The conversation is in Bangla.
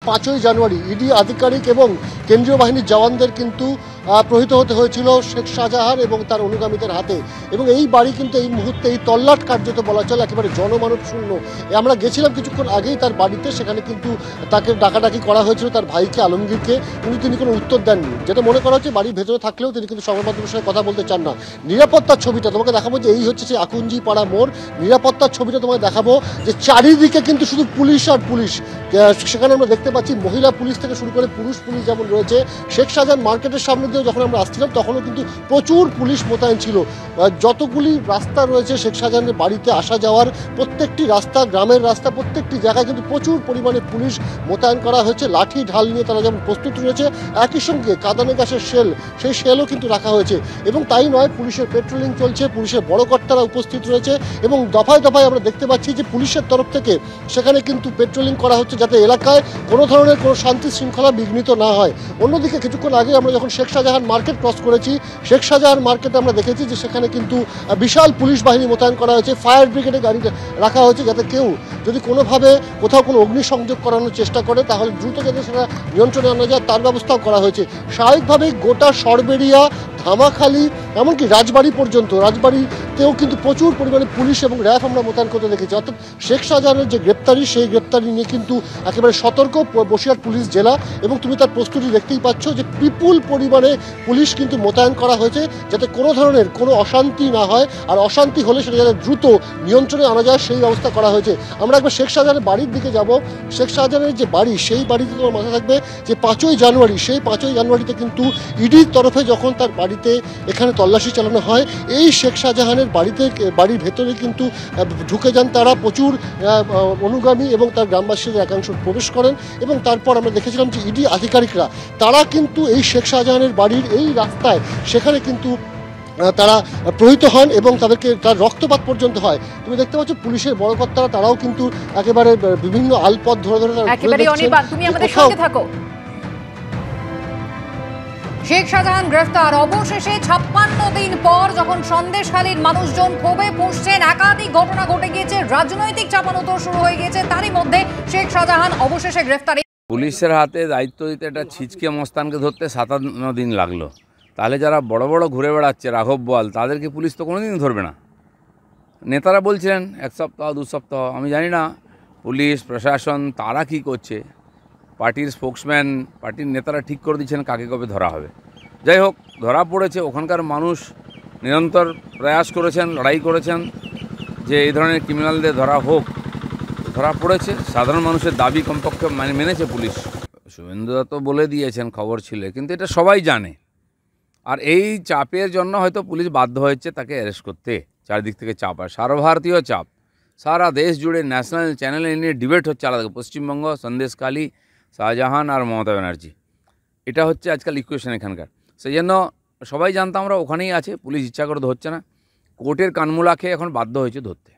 5ই জানুয়ারি ইডি আধিকারিক এবং কেন্দ্রীয় বাহিনীর জওয়ানদের কিন্তু প্রহিত হতে হয়েছিল শেখ শাহজাহান এবং তার অনুগামীদের হাতে। এবং এই বাড়ি কিন্তু এই মুহূর্তে এই তল্লাট কার্যত বলা চলে একেবারে জনমানব শূন্য। আমরা গেছিলাম কিছুক্ষণ আগেই তার বাড়িতে, সেখানে কিন্তু তাকে ডাকাডাকি করা হয়েছিল তার ভাইকে আলমগীরকে, কিন্তু তিনি কোনো উত্তর দেননি। যেটা মনে করা হচ্ছে বাড়ির ভেতরে থাকলেও তিনি কিন্তু সংবাদ মাধ্যমের সঙ্গে কথা বলতে চান না। নিরাপত্তার ছবিটা তোমাকে দেখাবো, যে এই হচ্ছে সেই আকুঞ্জি পাড়া মোড়। নিরাপত্তার ছবিটা তোমাকে দেখাবো যে চারিদিকে কিন্তু শুধু পুলিশ আর পুলিশ। সেখানে আমরা দেখতে পাচ্ছি মহিলা পুলিশ থেকে শুরু করে পুরুষ পুলিশ যেমন রয়েছে। শেখ শাহজাহান মার্কেটের সামনে দিয়েও যখন আমরা আসছিলাম তখনও কিন্তু প্রচুর পুলিশ মোতায়েন ছিল। যতগুলি রাস্তা রয়েছে শেখ শাহজাহানের বাড়িতে আসা যাওয়ার, প্রত্যেকটি রাস্তা, গ্রামের রাস্তা, প্রত্যেকটি জায়গায় কিন্তু প্রচুর পরিমাণে পুলিশ মোতায়েন করা হয়েছে। লাঠি ঢাল নিয়ে তারা যেমন প্রস্তুত রয়েছে, একই সঙ্গে কাঁদানে গ্যাসের শেল, সেই শেলও কিন্তু রাখা হয়েছে। এবং তাই নয়, পুলিশের পেট্রোলিং চলছে, পুলিশের বড় কর্তারা উপস্থিত রয়েছে এবং দফায় দফায় আমরা দেখতে পাচ্ছি যে পুলিশের তরফ থেকে সেখানে কিন্তু পেট্রোলিং করা হচ্ছে যাতে এলাকায় কোনো ধরনের কোনো শান্তি শৃঙ্খলা বিঘ্নিত না হয়। অন্যদিকে কিছুক্ষণ আগে আমরা যখন শেখ শাহজাহান মার্কেট ক্রস করেছি, শেখ শাহজাহান মার্কেটে আমরা দেখেছি যে সেখানে কিন্তু বিশাল পুলিশ বাহিনী মোতায়েন করা হয়েছে, ফায়ার ব্রিগেডে গাড়ি রাখা হয়েছে যাতে কেউ যদি কোনোভাবে কোথাও কোনো অগ্নিসংযোগ করানোর চেষ্টা করে তাহলে দ্রুত যাতে সেটা নিয়ন্ত্রণে আনা যায় তার ব্যবস্থাও করা হয়েছে। স্বাভাবিকভাবেই গোটা সরবেরিয়া, ধামাখালি, এমনকি রাজবাড়ি পর্যন্ত, রাজবাড়িতেও কিন্তু প্রচুর পরিমাণে পুলিশ এবং র্যাব আমরা মোতায়েন করতে দেখেছি। অর্থাৎ শেখ শাহজাহানের যে গ্রেপ্তারি, সেই গ্রেপ্তারি নিয়ে কিন্তু একেবারে সতর্ক বসিরহাট পুলিশ জেলা। এবং তুমি তার প্রস্তুতি দেখতেই পাচ্ছ যে বিপুল পরিমাণে পুলিশ কিন্তু মোতায়েন করা হয়েছে যাতে কোনো ধরনের কোনো অশান্তি না হয়, আর অশান্তি হলে সেটা যাতে দ্রুত নিয়ন্ত্রণে আনা যায় সেই ব্যবস্থা করা হয়েছে। আমরা একবার শেখ শাহজাহানের বাড়ির দিকে যাব। শেখ শাহজাহানের যে বাড়ি, সেই বাড়িতে তোমার মাথায় থাকবে যে 5ই জানুয়ারি, সেই 5ই জানুয়ারিতে কিন্তু ইডির তরফে যখন তার বাড়িতে এখানে তল্লাশি চালানো হয়, এই শেখ শাহজাহানের বাড়ির ভেতরে কিন্তু ঢুকে যান তারা, প্রচুর অনুগামী এবং তার গ্রামবাসীদের একাংশ প্রবেশ করেন। এবং তারপর আমরা দেখেছিলাম যে ইডি আধিকারিকরা তারা কিন্তু এই শেখ শাহজাহানের বাড়ির এই রাস্তায় সেখানে কিন্তু তারা প্রহিত হন এবং তার রক্তপাত পর্যন্ত হয়। তুমি দেখতে পাচ্ছ পুলিশের বড় কর্তারা তারাও কিন্তু একেবারে বিভিন্ন আলপথ ধরে ধরে তুমি আমাদের সঙ্গে থাকো। শেখ শাহজাহান গ্রেফতার, অবশেষে 56 দিন পর যখন সন্দেশখালীর মানুষজন ক্ষোভে ফুঁসছেন, একাধিক ঘটনা ঘটে গিয়েছে, রাজনৈতিক চাপানোতর শুরু হয়ে গিয়েছে, তারই মধ্যে শেখ শাহজাহান অবশেষে গ্রেফতার। পুলিশের হাতে দায়িত্ব দিতে একটা ছিচকে মস্তানকে ধরতে 57 দিন লাগলো, তাহলে যারা বড় বড় ঘুরে বেড়াচ্ছে রাঘব বোয়াল, তাদেরকে পুলিশ তো কোনোদিন ধরবে না। নেতারা বলছিলেন 1 সপ্তাহ 2 সপ্তাহ, আমি জানি না পুলিশ প্রশাসন তারা কি করছে। পার্টির স্পোক্সম্যান, পার্টির নেতারা ঠিক করে দিচ্ছেন কাকে কবে ধরা হবে। যাই হোক, ধরা পড়েছে। ওখানকার মানুষ নিরন্তর প্রয়াস করেছেন, লড়াই করেছেন যে এই ধরনের ক্রিমিনালদের ধরা হোক। ধরা পড়েছে, সাধারণ মানুষের দাবি কমপক্ষে মেনেছে পুলিশ। শুভেন্দুদা তো বলে দিয়েছেন, খবর ছিল, কিন্তু এটা সবাই জানে। আর এই চাপের জন্য হয়তো পুলিশ বাধ্য হয়েছে তাকে অ্যারেস্ট করতে। চারিদিক থেকে চাপ, আর সর্বভারতীয় চাপ, সারা দেশ জুড়ে ন্যাশনাল চ্যানেলে নিয়ে ডিবেট হচ্ছে আলাদা। পশ্চিমবঙ্গ, সন্দেশখালী, শাহজাহান আর মমতা ব্যানার্জি, এটা হচ্ছে আজকাল ইকুয়েশন এখানকার। সেই জন্য সবাই জানতাম আমরা ওখানেই আছে, পুলিশ ইচ্ছা করে ধরছে না, কোর্টের কানমূলা খেয়ে এখন বাধ্য হয়েছে ধরতে।